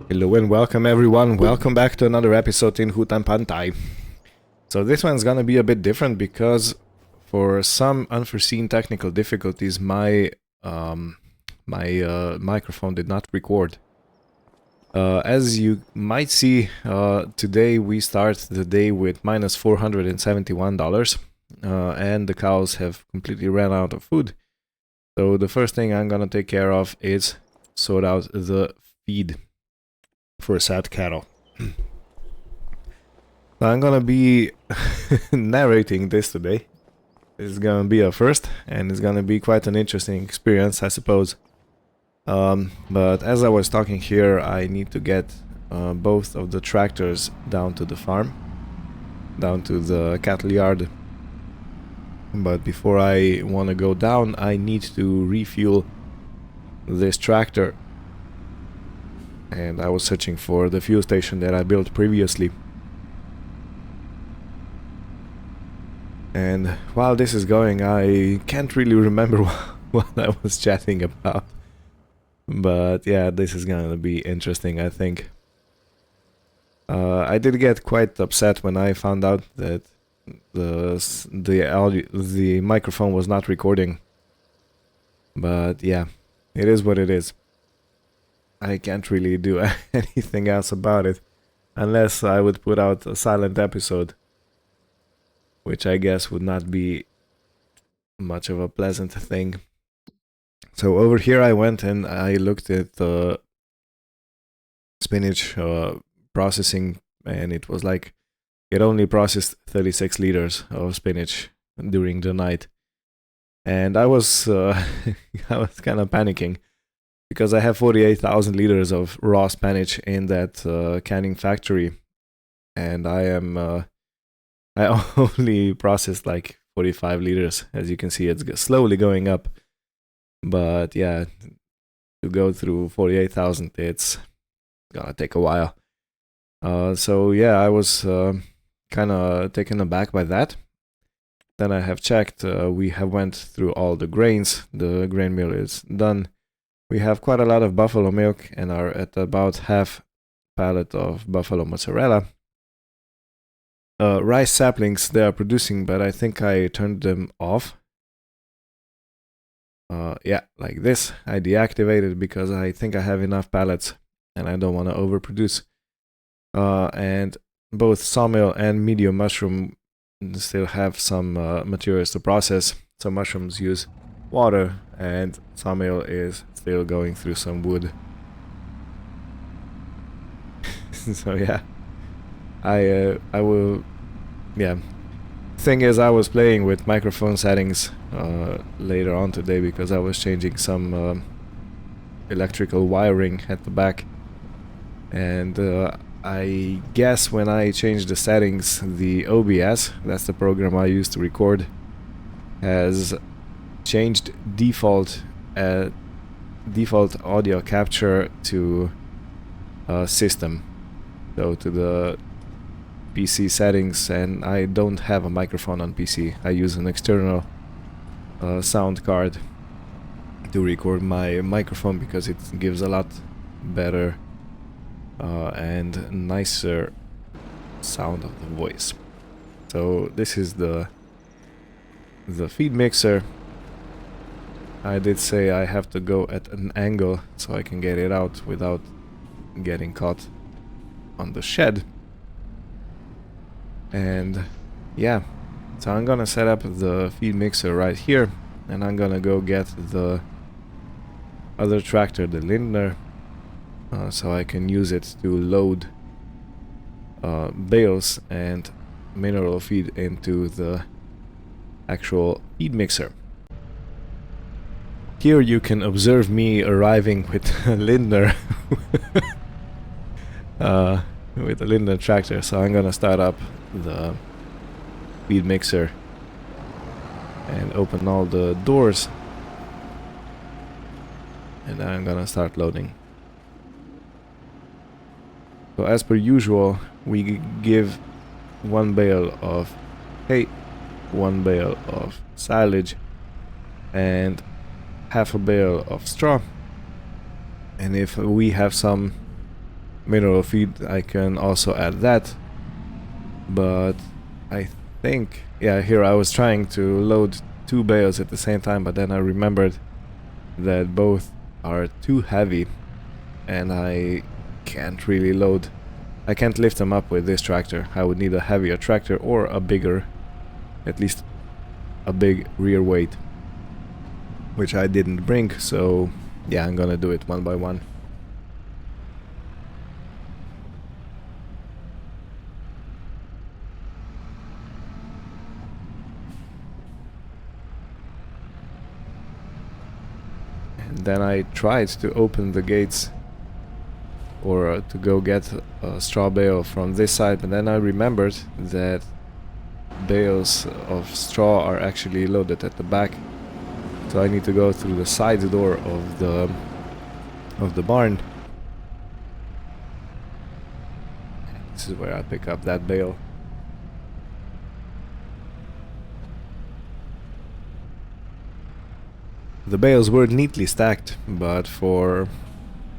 Hello and welcome everyone, welcome back to another episode in Hutan Pantai. So this one's gonna be a bit different because for some unforeseen technical difficulties my microphone did not record. As you might see, today we start the day with minus $471 and the cows have completely ran out of food. So the first thing I'm gonna take care of is sort out the feed for sad cattle. So I'm gonna be narrating this today. It's gonna be a first, and it's gonna be quite an interesting experience, I suppose. But as I was talking here, I need to get both of the tractors down to the farm, down to the cattle yard. But before I want to go down, I need to refuel this tractor. And I was searching for the fuel station that I built previously. And while this is going, I can't really remember what I was chatting about. But yeah, this is gonna be interesting, I think. I did get quite upset when I found out that the microphone was not recording. But yeah, it is what it is. I can't really do anything else about it, unless I would put out a silent episode, which I guess would not be much of a pleasant thing. So over here I went and I looked at the spinach processing, and it was like it only processed 36 liters of spinach during the night. And I was I was kind of panicking, because I have 48,000 liters of raw spinach in that canning factory, and I only processed like 45 liters. As you can see, it's slowly going up. But yeah, to go through 48,000, it's gonna take a while. So yeah, I was kind of taken aback by that. Then I have checked. We have went through all the grains. The grain mill is done. We have quite a lot of buffalo milk and are at about half pallet of buffalo mozzarella. Rice saplings they are producing, but I think I turned them off. Yeah, like this. I deactivated because I think I have enough pallets and I don't want to overproduce. And both sawmill and medium mushroom still have some materials to process. So mushrooms use water, and sawmill is still going through some wood. So yeah, I will. Yeah, thing is, I was playing with microphone settings later on today because I was changing some electrical wiring at the back, and I guess when I changed the settings, the OBS, that's the program I use to record, has changed default audio capture to system, so to the PC settings, and I don't have a microphone on PC. I use an external sound card to record my microphone because it gives a lot better and nicer sound of the voice. So this is the feed mixer. I did say I have to go at an angle so I can get it out without getting caught on the shed. And yeah, so I'm gonna set up the feed mixer right here, and I'm gonna go get the other tractor, the Lindner, so I can use it to load bales and mineral feed into the actual feed mixer. Here you can observe me arriving with a Lindner with a Lindner tractor. So I'm gonna start up the feed mixer and open all the doors, and I'm gonna start loading. So as per usual, we give one bale of hay, one bale of silage, and half a bale of straw. And if we have some mineral feed, I can also add that. But I think, yeah, here I was trying to load 2 bales at the same time, but then I remembered that both are too heavy and I can't really load. I can't lift them up with this tractor. I would need a heavier tractor or a bigger, at least a big rear weight, which I didn't bring, so yeah, I'm gonna do it one by one. And then I tried to open the gates or to go get a straw bale from this side, but then I remembered that bales of straw are actually loaded at the back, so I need to go through the side door of the barn. This is where I pick up that bale. The bales were neatly stacked, but for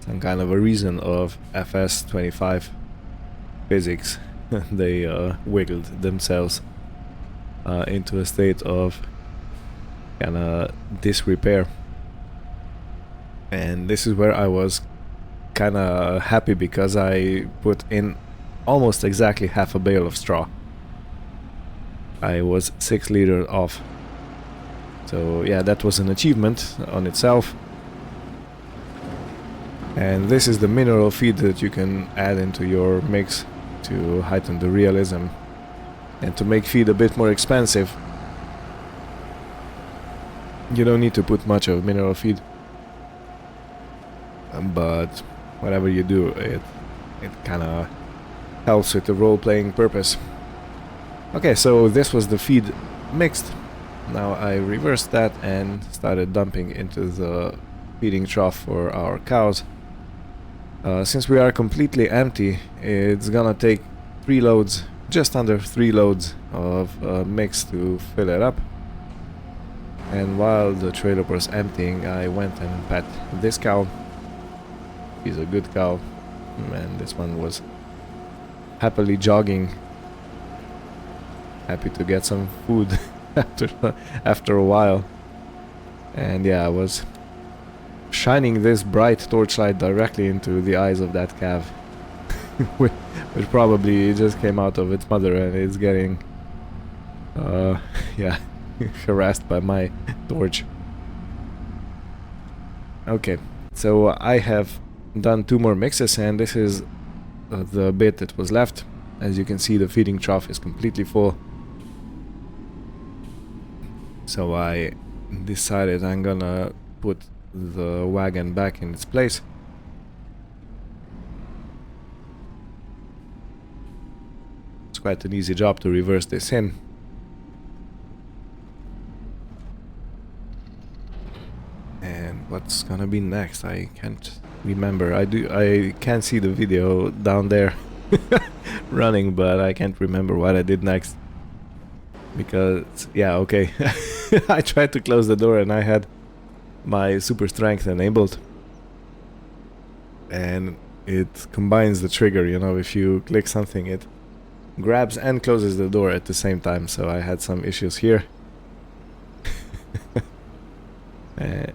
some kind of a reason of FS25 physics, they wiggled themselves into a state of kinda disrepair. And this is where I was kinda happy, because I put in almost exactly half a bale of straw. I was 6 liters off. So yeah, that was an achievement on itself. And this is the mineral feed that you can add into your mix to heighten the realism and to make feed a bit more expensive. You don't need to put much of mineral feed, but whatever you do, it kind of helps with the role-playing purpose. Okay, so this was the feed mixed. Now I reversed that and started dumping into the feeding trough for our cows. Since we are completely empty, it's gonna take 3 loads, just under 3 loads of mix to fill it up. And while the trailer was emptying, I went and pet this cow. She's a good cow, and this one was happily jogging, happy to get some food after a while. And yeah, I was shining this bright torchlight directly into the eyes of that calf, which probably just came out of its mother and is getting yeah, harassed by my torch. Okay, so I have done 2 more mixes, and this is the bit that was left. As you can see, the feeding trough is completely full. So I decided I'm gonna put the wagon back in its place. It's quite an easy job to reverse this in. And what's gonna be next? I can't remember. I can see the video down there running, but I can't remember what I did next. Because, yeah, okay. I tried to close the door and I had my super strength enabled. And it combines the trigger, you know, if you click something, it grabs and closes the door at the same time. So I had some issues here.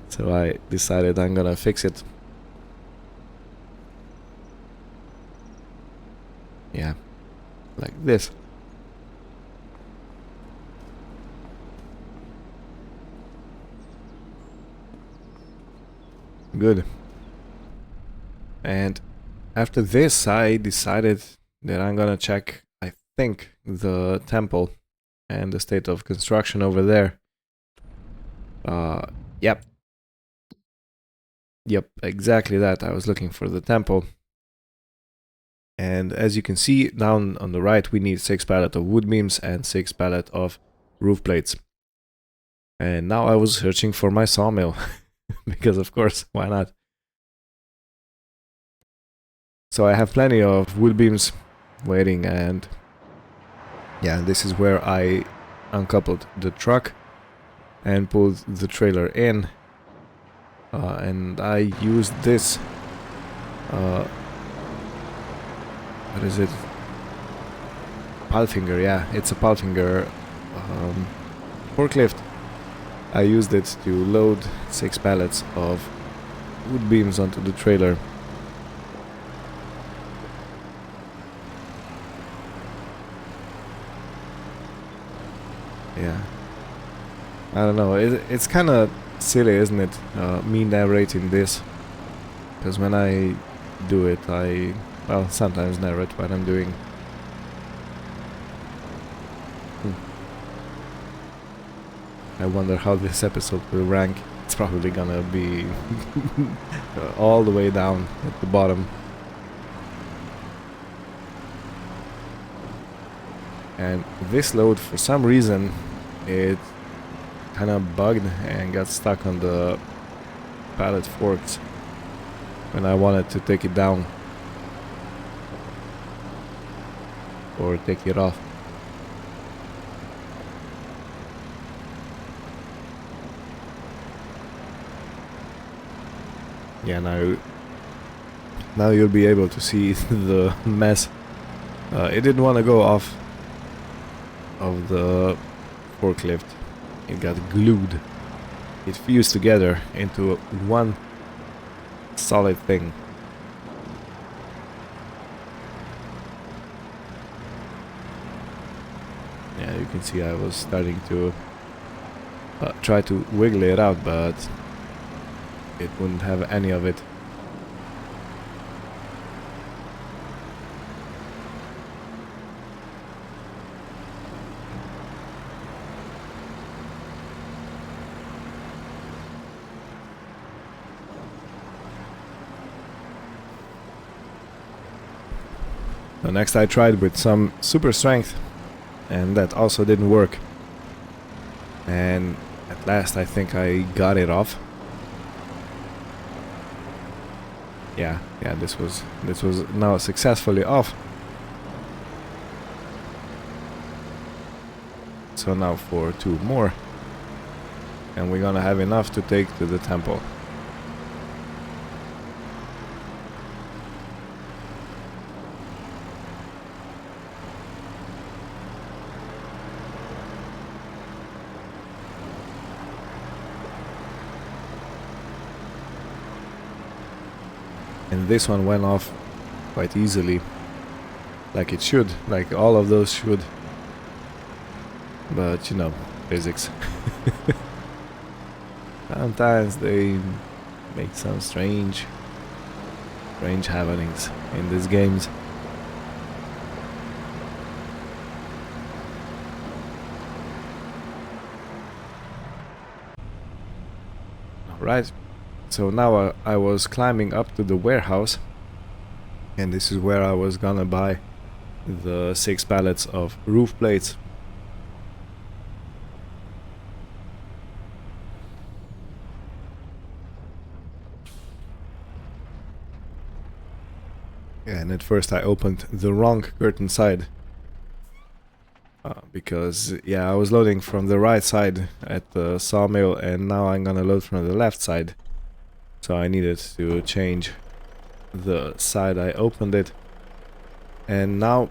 So I decided I'm gonna fix it. Yeah, like this. Good. And after this, I decided that I'm gonna check, I think, the temple and the state of construction over there. Yep. Yep, exactly that. I was looking for the temple. And as you can see, down on the right, we need 6 pallets of wood beams and 6 pallets of roof plates. And now I was searching for my sawmill. Because of course, why not? So I have plenty of wood beams waiting, and yeah, this is where I uncoupled the truck and pulled the trailer in, and I used this what is it? Palfinger, yeah, it's a Palfinger forklift. I used it to load 6 pallets of wood beams onto the trailer. Yeah, I don't know, it's kind of silly, isn't it, me narrating this, because when I do it, I, well, sometimes narrate what I'm doing. I wonder how this episode will rank. It's probably gonna be all the way down at the bottom. And this load, for some reason, it kind of bugged and got stuck on the pallet forks when I wanted to take it down or take it off. Yeah, now you'll be able to see the mess. It didn't want to go off of the forklift. It got glued. It fused together into one solid thing. Yeah, you can see I was starting to try to wiggle it out, but it wouldn't have any of it. So next I tried with some super strength, and that also didn't work. And at last I think I got it off. Yeah, this was now successfully off. So now for 2 more, and we're gonna have enough to take to the temple. And this one went off quite easily, like it should, like all of those should. But you know, physics. Sometimes they make some strange happenings in these games. Alright. So now I was climbing up to the warehouse, and this is where I was gonna buy the 6 pallets of roof plates. And at first I opened the wrong curtain side, because yeah, I was loading from the right side at the sawmill, and now I'm gonna load from the left side. So I needed to change the side I opened it, and now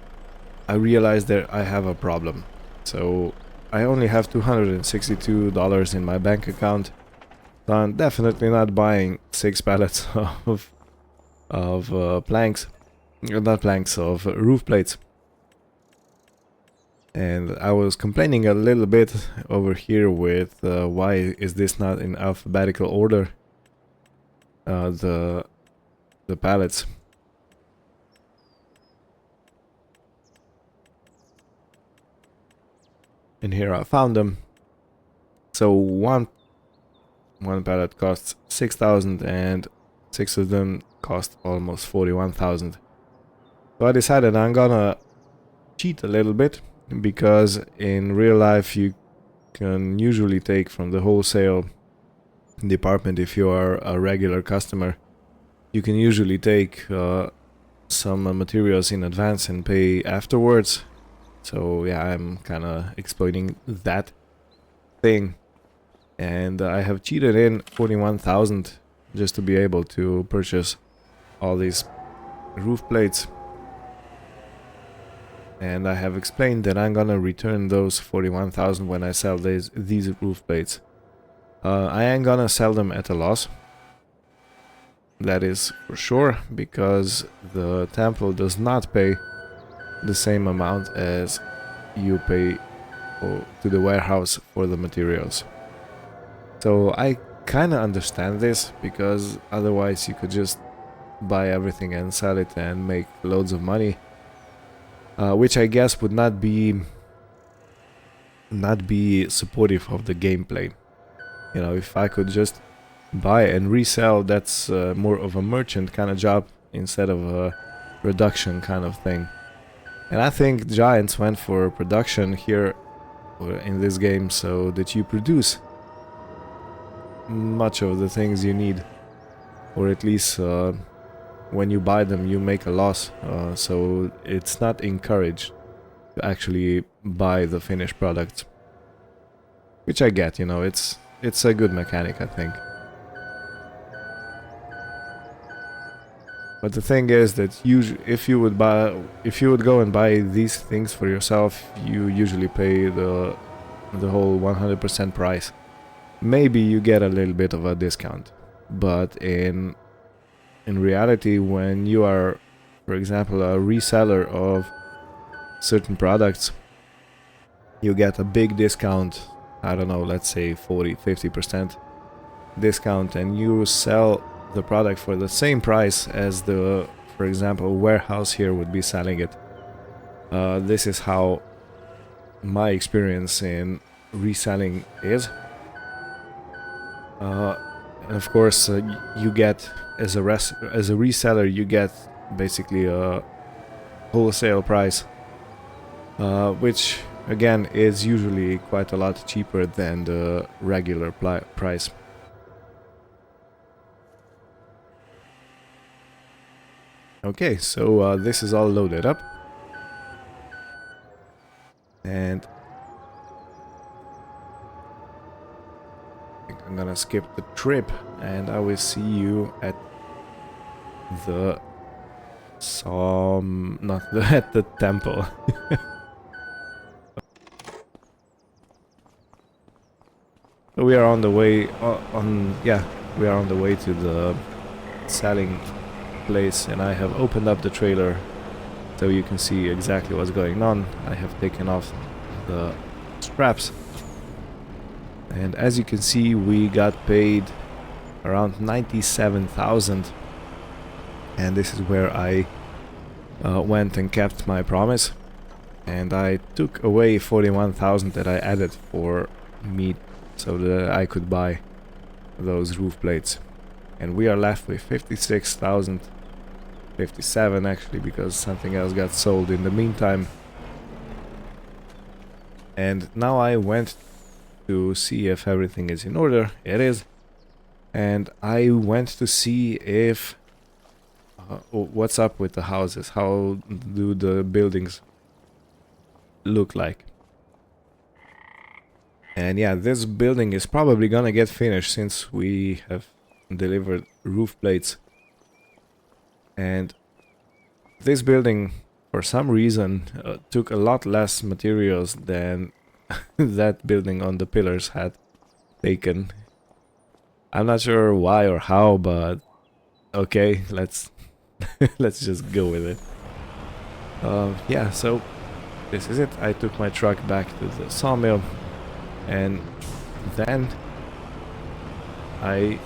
I realized that I have a problem. So I only have $262 in my bank account, so I'm definitely not buying 6 pallets of planks, not planks, of roof plates. And I was complaining a little bit over here with why is this not in alphabetical order, the pallets. And here I found them. So one pallet costs 6,000 and 6 of them cost almost 41,000. So I decided I'm gonna cheat a little bit, because in real life you can usually take from the wholesale department. If you are a regular customer, you can usually take some materials in advance and pay afterwards. So yeah, I'm kind of exploiting that thing, and I have cheated in 41,000 just to be able to purchase all these roof plates. and I have explained that I'm gonna return those 41,000 when I sell these roof plates. I ain't gonna sell them at a loss. That is for sure, because the temple does not pay the same amount as you pay to the warehouse for the materials. So I kinda understand this, because otherwise you could just buy everything and sell it and make loads of money, which I guess would not be supportive of the gameplay. You know, if I could just buy and resell, that's more of a merchant kind of job instead of a production kind of thing. And I think Giants went for production here in this game, so that you produce much of the things you need, or at least when you buy them you make a loss, so it's not encouraged to actually buy the finished product, which I get. You know, it's a good mechanic, I think. But the thing is that if you would go and buy these things for yourself, you usually pay the whole 100% price. Maybe you get a little bit of a discount, but in reality, when you are, for example, a reseller of certain products, you get a big discount. I don't know, let's say 40-50% discount, and you sell the product for the same price as the, for example, warehouse here would be selling it. This is how my experience in reselling is. And of course, you get, as a reseller, you get basically a wholesale price, which again is usually quite a lot cheaper than the regular price. Okay, so this is all loaded up, and I think I'm gonna skip the trip, and I will see you at the at the temple. We are on the way we are on the way to the selling place, and I have opened up the trailer so you can see exactly what's going on. I have taken off the straps, and as you can see, we got paid around 97,000, and this is where I went and kept my promise, and I took away 41,000 that I added for meat so that I could buy those roof plates, and we are left with 56,000, 57 actually, because something else got sold in the meantime. And now I went to see if everything is in order. It is. And I went to see if what's up with the houses, how do the buildings look like. And yeah, this building is probably gonna get finished since we have delivered roof plates. And this building, for some reason, took a lot less materials than that building on the pillars had taken. I'm not sure why or how, but okay, let's let's just go with it. Yeah, so this is it. I took my truck back to the sawmill, and then I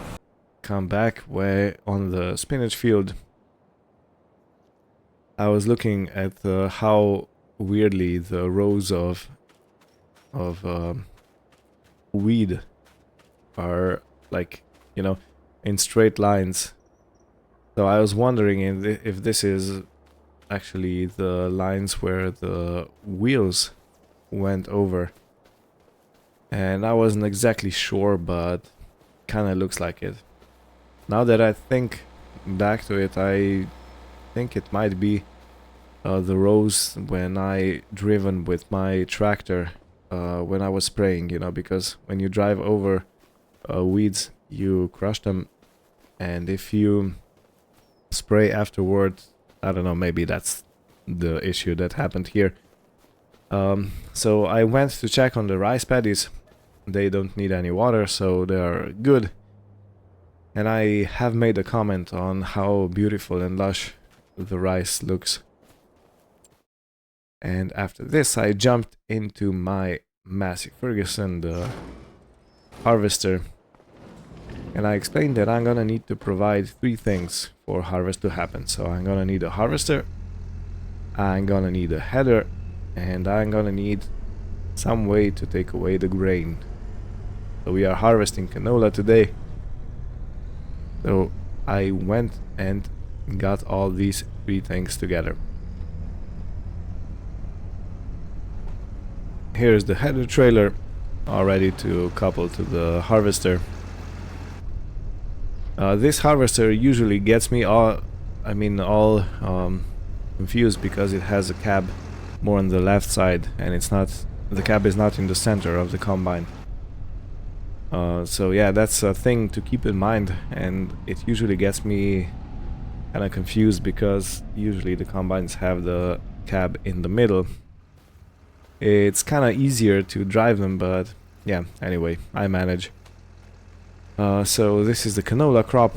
come back where on the spinach field I was looking at how weirdly the rows of weed are, like, you know, in straight lines. So I was wondering if this is actually the lines where the wheels went over. And I wasn't exactly sure, but kind of looks like it. Now that I think back to it, I think it might be the rows when I driven with my tractor when I was spraying, you know, because when you drive over weeds, you crush them, and if you spray afterward, I don't know, maybe that's the issue that happened here. So I went to check on the rice paddies. They don't need any water, so they are good. And I have made a comment on how beautiful and lush the rice looks. And after this, I jumped into my Massey Ferguson, the harvester. And I explained that I'm gonna need to provide 3 things for harvest to happen. So I'm gonna need a harvester, I'm gonna need a header, and I'm gonna need some way to take away the grain. So we are harvesting canola today. So I went and got all these 3 things together. Here's the header trailer, all ready to couple to the harvester. This harvester usually gets me all confused because it has a cab more on the left side, and the cab is not in the center of the combine. So yeah, that's a thing to keep in mind, and it usually gets me kind of confused because usually the combines have the cab in the middle. It's kind of easier to drive them, but yeah, anyway, I manage. So this is the canola crop,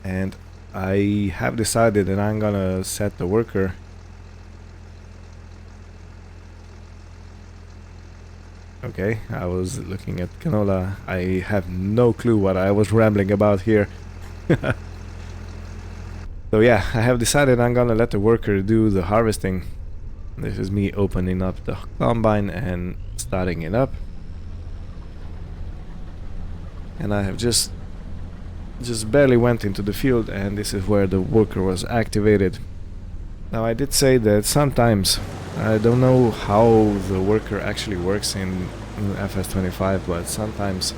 and I have decided that I'm gonna set the worker. Okay, I was looking at canola. I have no clue what I was rambling about here. So yeah, I have decided I'm gonna let the worker do the harvesting. This is me opening up the combine and starting it up. And I have just barely went into the field, and this is where the worker was activated. Now I did say that sometimes, I don't know how the worker actually works in FS25, but sometimes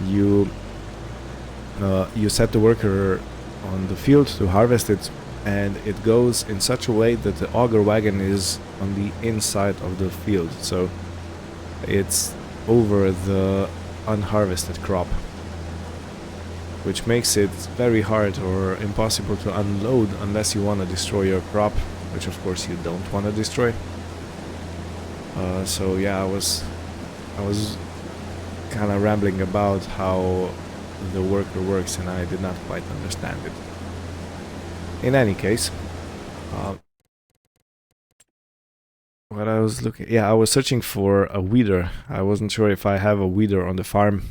you set the worker on the field to harvest it, and it goes in such a way that the auger wagon is on the inside of the field, so it's over the unharvested crop, which makes it very hard or impossible to unload unless you want to destroy your crop, which of course you don't want to destroy. So yeah, I was kind of rambling about how the worker works, and I did not quite understand it. In any case, what I was looking, yeah, I was searching for a weeder. I wasn't sure if I have a weeder on the farm,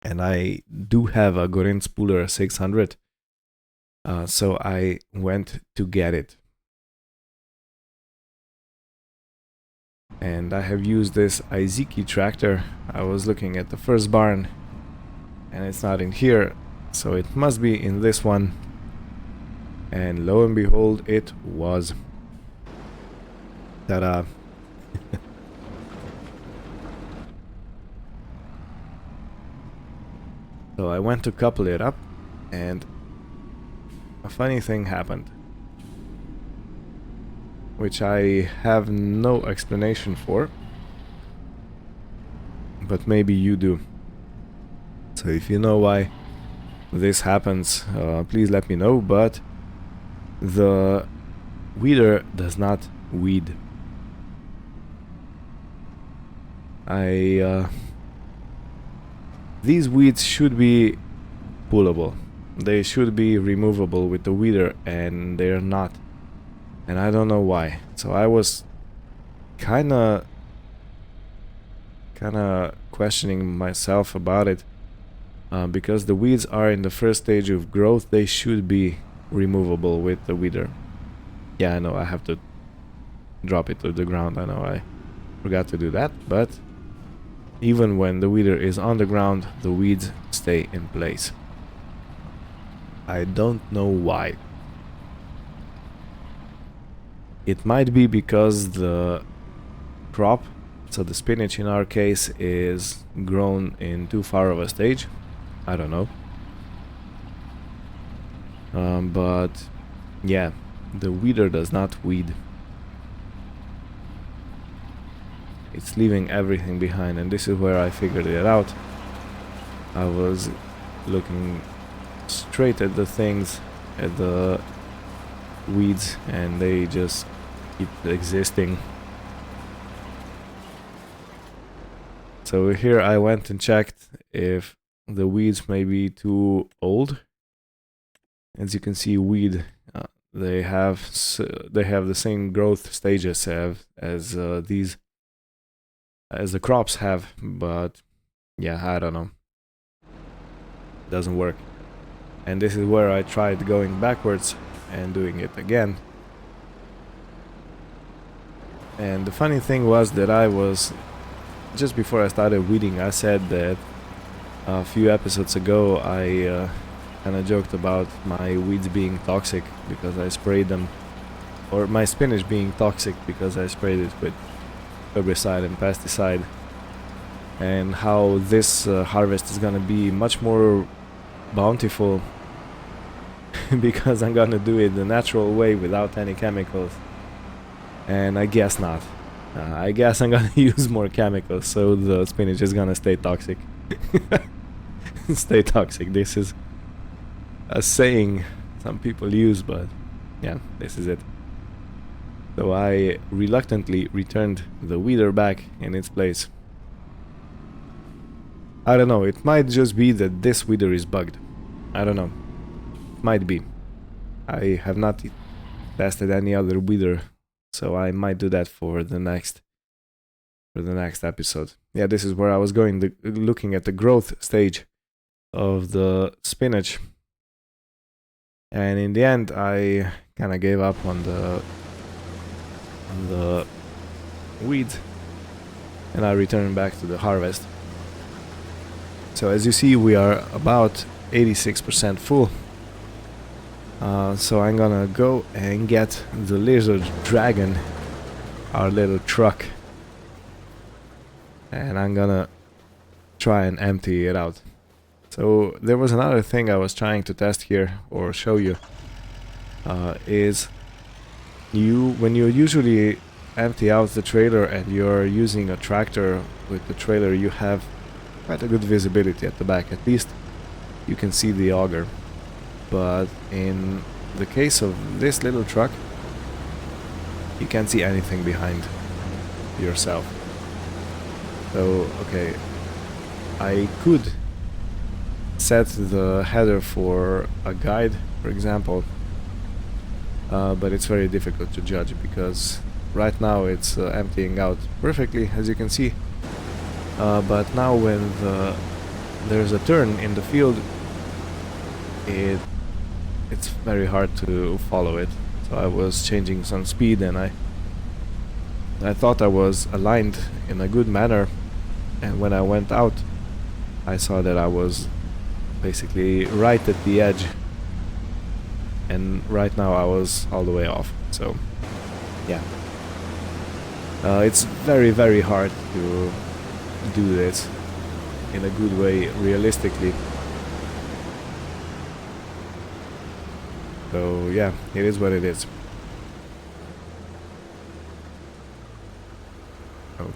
and I do have a Gorin Spooler 600, so I went to get it. And I have used this Iziki tractor. I was looking at the first barn, and it's not in here, so it must be in this one. And lo and behold, it was. Ta-da! So I went to couple it up, and a funny thing happened, which I have no explanation for, but maybe you do. So if you know why this happens, please let me know, but the weeder does not weed. These weeds should be pullable. They should be removable with the weeder, and they're not. And I don't know why. So I was kinda questioning myself about it, because the weeds are in the first stage of growth. They should be removable with the weeder. Yeah, I know I have to drop it to the ground. I know I forgot to do that, but even when the weeder is on the ground, the weeds stay in place. I don't know why. It might be because the crop, so the spinach in our case, is grown in too far of a stage. I don't know. But yeah, the weeder does not weed. It's leaving everything behind, and this is where I figured it out. I was looking straight at the things, at the weeds, and they just keep existing. So here I went and checked if the weeds may be too old. As you can see, weed they have the same growth stages as the crops have, but yeah, I don't know. It doesn't work. And this is where I tried going backwards and doing it again. And the funny thing was that I was, just before I started weeding, I said that a few episodes ago I kind of joked about my weeds being toxic because I sprayed them, or my spinach being toxic because I sprayed it with herbicide and pesticide, and how this harvest is gonna be much more bountiful because I'm gonna do it the natural way without any chemicals. And I guess not. I guess I'm gonna use more chemicals, so the spinach is gonna stay toxic. Stay toxic. This is a saying some people use, but yeah, this is it. So I reluctantly returned the weeder back in its place. I don't know, it might just be that this weeder is bugged. I don't know. Might be. I have not tested any other weeder, so I might do that for the next episode. Yeah, this is where I was going, looking at the growth stage of the spinach. And in the end, I kind of gave up on the weeds, and I returned back to the harvest. So as you see, we are about 86% full. So I'm gonna go and get the lizard dragon, our little truck, and I'm gonna try and empty it out. So there was another thing I was trying to test here, or show you, is when you usually empty out the trailer and you're using a tractor with the trailer, you have quite a good visibility at the back. At least you can see the auger. But in the case of this little truck, you can't see anything behind yourself. So, okay, I could set the header for a guide, for example, but it's very difficult to judge because right now it's emptying out perfectly, as you can see, but now when there's a turn in the field, it's very hard to follow it. So I was changing some speed, and I thought I was aligned in a good manner, and when I went out I saw that I was basically right at the edge, and right now I was all the way off. So yeah, it's very, very hard to do this in a good way, realistically. So yeah, it is what it is.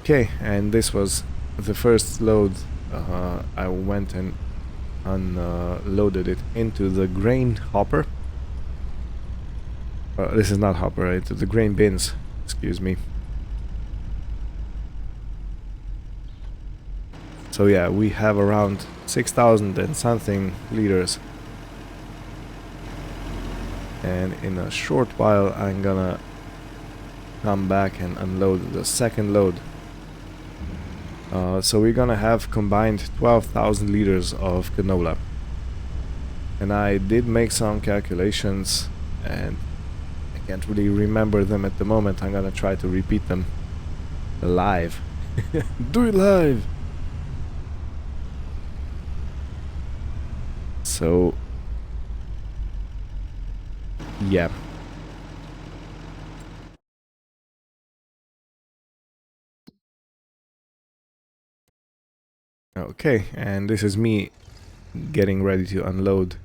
Okay, and this was the first load. I went and unloaded it into the grain hopper. This is not hopper, into the grain bins, excuse me. So yeah, we have around 6,000 and something liters. And in a short while I'm gonna come back and unload the second load. So we're gonna have combined 12,000 liters of canola. And I did make some calculations, and I can't really remember them at the moment. I'm gonna try to repeat them live. Do it live! So yeah. Okay, and this is me getting ready to unload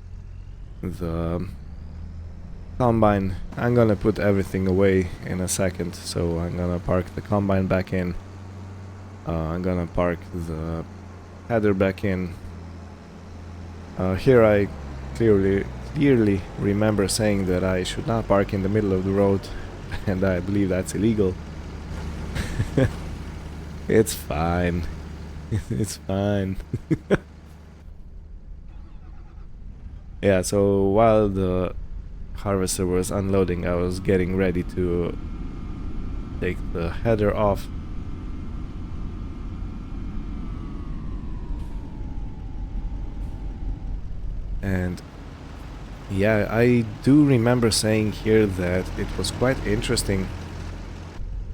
the combine. I'm gonna put everything away in a second, so I'm gonna park the combine back in. I'm gonna park the header back in. Here I clearly remember saying that I should not park in the middle of the road, and I believe that's illegal. It's fine. It's fine. Yeah, so while the harvester was unloading, I was getting ready to take the header off. And yeah, I do remember saying here that it was quite interesting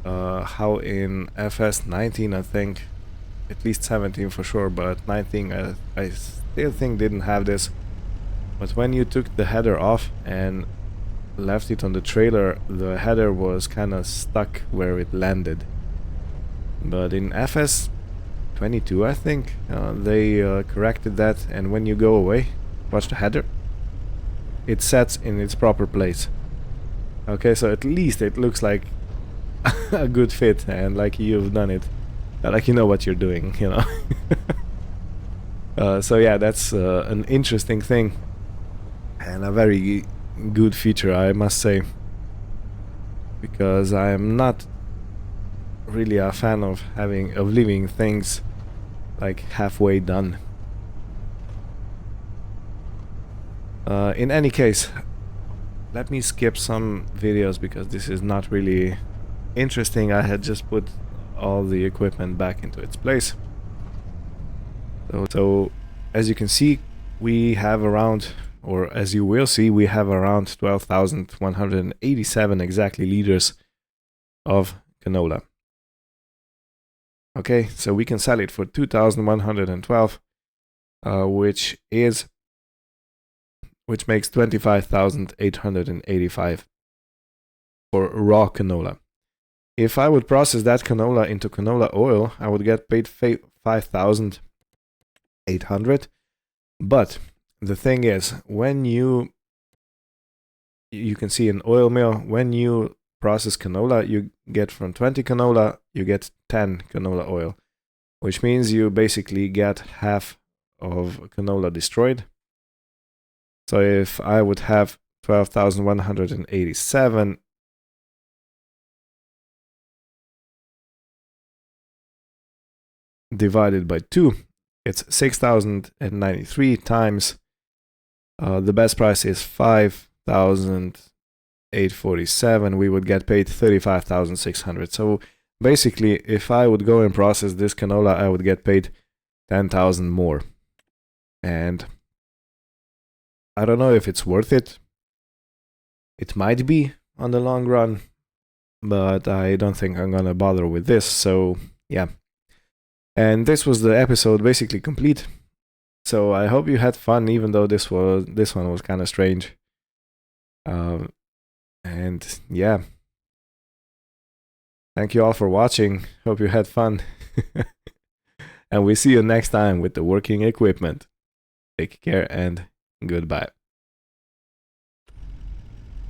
how in FS 19, I think, at least 17 for sure, but 19 I still think didn't have this. But when you took the header off and left it on the trailer, the header was kind of stuck where it landed. But in FS 22, I think, they corrected that, and when you go away, watch the header, it sets in its proper place. Okay, so at least it looks like a good fit and like you've done it, like you know what you're doing, you know. So yeah, that's an interesting thing and a very good feature, I must say, because I'm not really a fan of leaving things like halfway done. In any case, let me skip some videos because this is not really interesting. I had just put all the equipment back into its place. So as you can see, we have around, or as you will see, we have around 12,187 exactly liters of canola. Okay, so we can sell it for 2,112, which makes 25,885 for raw canola. If I would process that canola into canola oil, I would get paid 5,800. But the thing is, when you can see an oil mill, when you process canola, you get from 20 canola, you get 10 canola oil, which means you basically get half of canola destroyed. So if I would have 12,187 divided by 2, it's 6,093 times the best price is 5,847. We would get paid 35,600. So basically, if I would go and process this canola, I would get paid 10,000 more. And I don't know if it's worth it. It might be on the long run, but I don't think I'm gonna bother with this. So yeah. And this was the episode basically complete. So I hope you had fun, even though this one was kind of strange. And yeah, thank you all for watching. Hope you had fun. And we see you next time with the working equipment. Take care and goodbye.